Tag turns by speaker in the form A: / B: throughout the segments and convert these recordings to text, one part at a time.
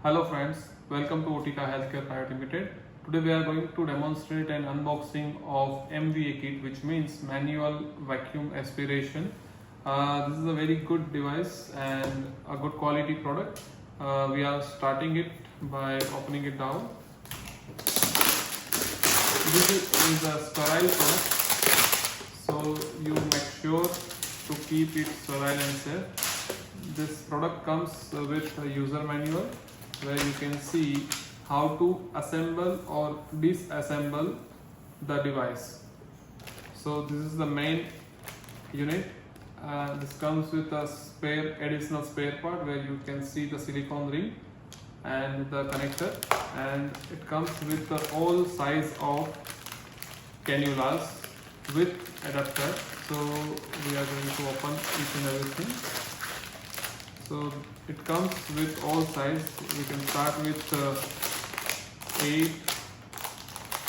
A: Hello friends, welcome to Otica Healthcare Private Limited. Today we are going to demonstrate an unboxing of MVA kit, which means Manual Vacuum Aspiration. This is a very good device and a good quality product. We are starting it by opening it down. This is a sterile product, so you make sure to keep it sterile and safe. This product comes with a user manual where you can see how to assemble or disassemble the device. So this is the main unit. This comes with a additional spare part where you can see the silicone ring and the connector, and it comes with all size of cannulas with adapter. So we are going to open each and everything. So it comes with all size. We can start with 8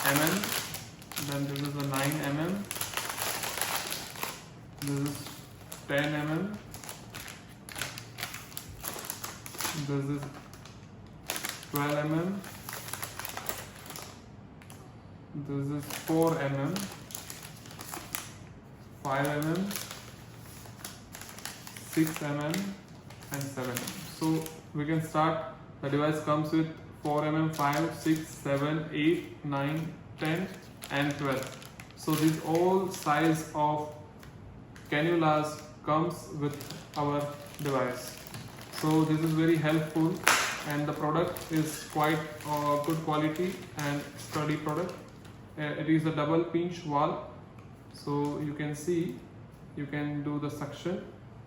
A: mm, then this is a 9 mm, this is 10 mm, this is 12 mm, this is 4 mm, 5 mm, 6 mm and 7 mm. So we can start. The device comes with 4 mm, 5, 6, 7, 8, 9, 10 and 12. So these all size of cannulas comes with our device. So this is very helpful, and the product is quite good quality and sturdy product. It is a double pinch valve, so you can see you can do the suction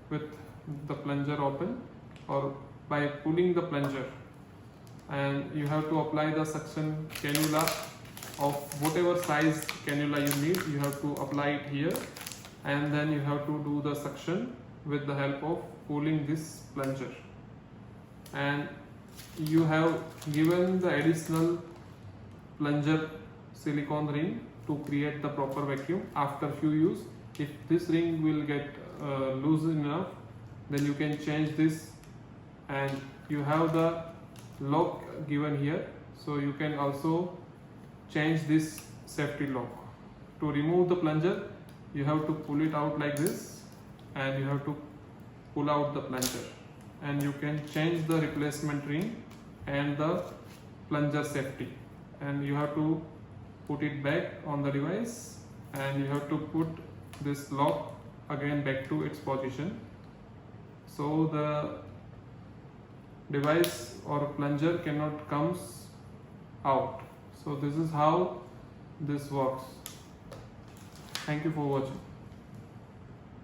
A: with the plunger open or by pulling the plunger, and you have to apply the suction cannula of whatever size cannula you need. You have to apply it here, and then you have to do the suction with the help of pulling this plunger. And you have given the additional plunger silicone ring to create the proper vacuum after few use. If this ring will get loose enough, then you can change this, and you have the lock given here, so you can also change this safety lock. To remove the plunger, you have to pull it out like this, and you have to pull out the plunger, and you can change the replacement ring and the plunger safety, and you have to put it back on the device, and you have to put this lock again back to its position, so the device or plunger cannot comes out. So this is how this works. Thank you for watching.